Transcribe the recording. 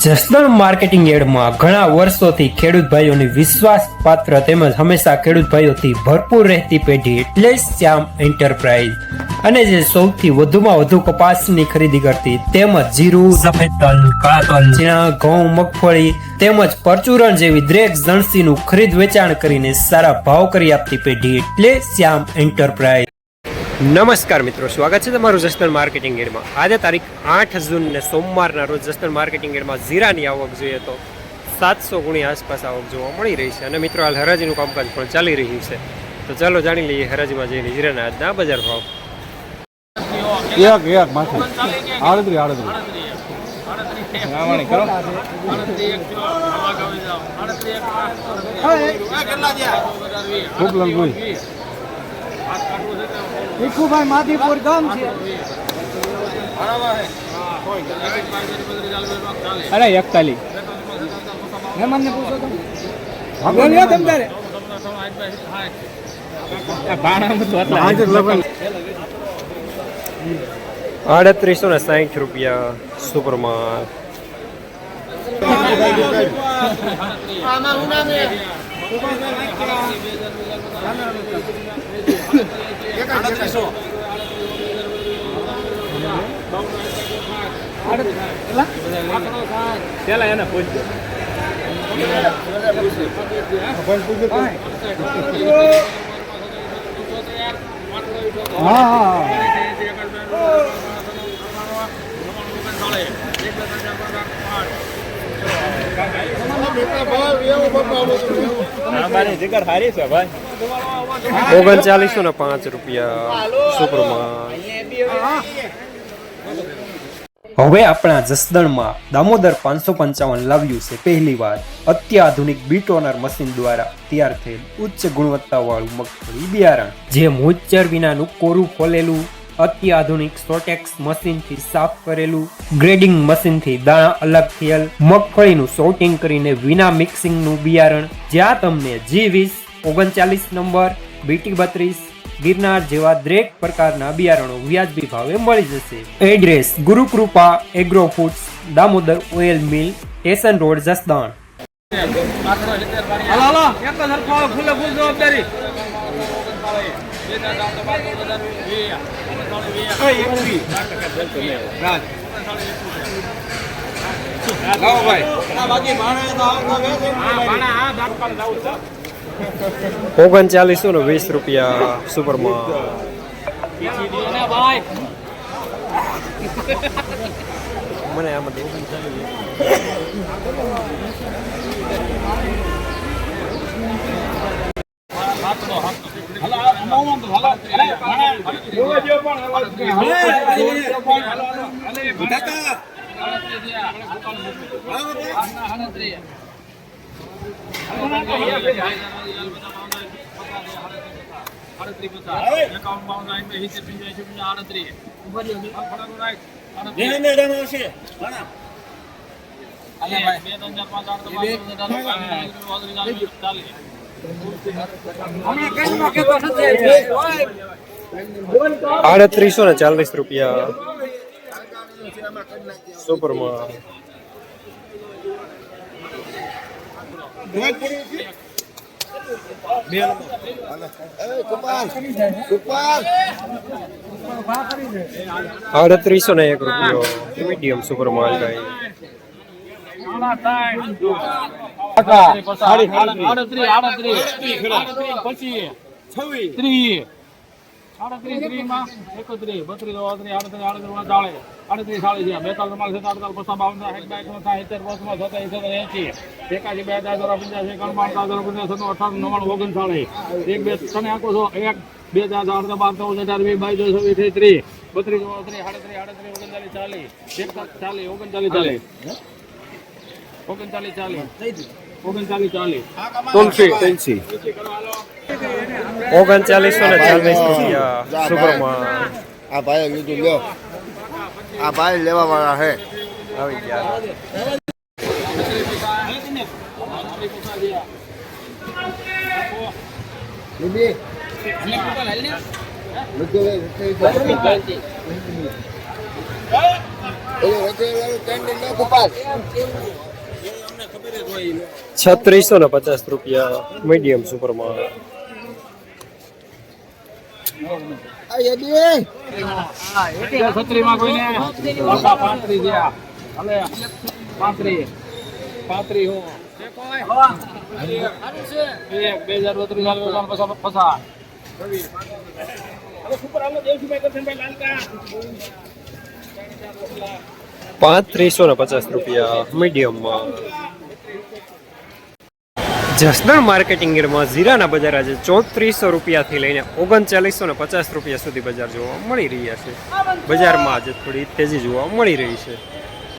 Jasdan marketing યાર્ડમાં ઘણા વર્ષોથી ખેડૂત ભાઈઓની વિશ્વાસપાત્ર તેમજ હંમેશા ખેડૂત ભાઈઓથી ભરપૂર રહેતી પેઢી એટલે શ્યામ એન્ટરપ્રાઇઝ અને જે સૌથી વધુમાં વધુ કપાસની ખરીદી કરતી તેમજ જીરું, સફેદ તલ, કાળા તલ, ચણા, ઘઉં, મગફળી તેમજ પરચુરણ જેવી દરેક જણસીનું ખરીદ વેચાણ કરીને સારા ભાવ કરી આપતી પેઢી એટલે શ્યામ એન્ટરપ્રાઇઝ। નમસ્કાર મિત્રો, સ્વાગત છે તમારું જસદણ માર્કેટિંગ યાર્ડમાં। આજે તારીખ 8 જૂન ને સોમવારના રોજ જસદણ માર્કેટિંગ યાર્ડમાં જીરાની આવક જોઈએ તો 700 ગુણી આસપાસ આવક જોવા મળી રહી છે અને મિત્રો હાલ હરાજીનું કામકાજ પણ ચાલી રહ્યું છે। તો ચાલો જાણી લઈએ હરાજીમાં જઈને જીરાના આજના બજાર ભાવ। ભીખુભાઈ માધીપુર ગામ છે। અરે 41 મહેમાન ને પૂછો તો બોલ્યો તમ તારે 3860 રૂપિયા સુપરમાં। ઓગણચાલીસો ને 5 રૂપિયા સુપરમાં। હવે આપણા જસદણમાં દામોદર 555 લાવ્યું છે પહેલી વાર અત્યાધુનિક બીટોનર મશીન દ્વારા તૈયાર થયેલ ઉચ્ચ ગુણવત્તા વાળું મગફળી બિયારણ, જે મોઇસ્ચર વિનાનું કોરું ફોલેલું અત્યાધુનિક સોટેક્સ મશીનથી સાફ કરેલું, ગ્રેડિંગ મશીનથી દાણા અલગ થયેલ મગફળીનું સોર્ટિંગ કરીને વિના મિક્સિંગનું બિયારણ, જ્યાં તમને G20, 39 નંબર, BT32, ગિરનાર જેવા દરેક પ્રકારના બિયારણો વ્યાજબી ભાવે મળી જશે। Address Gurukrupa agro foods, Damodar oil mill, station road, Jasdan. ઓગણચાલીસો ને 20 રૂપિયા સુપરમાં। મને આમાં ₹3840 રૂપિયા સુપરમાં। ₹3801 રૂપિયો મીડિયમ સુપર માલ ગાય। તુલસી 3940 રૂપિયા સુપરમાં। આ ભાઈ લીધું લ્યો, આ ભાઈ લેવા વાળા હે આવી ગયા। ઓલું રજવાડું કેન્ટીન નો કપાસ 3650 રૂપિયા મીડિયમ સુપરમાં. આ યદી છત્રીમાં કોઈને 35 ગયા હવે 35 હું 3550 રૂપિયા મીડિયમમાં. જસદણ માર્કેટિંગ યાર્ડમાં જીરાના બજાર આજે 3400 રૂપિયાથી લઈને 3950 રૂપિયા સુધી બજાર જોવા મળી રહ્યા છે. બજારમાં આજે થોડી તેજી જોવા મળી રહી છે.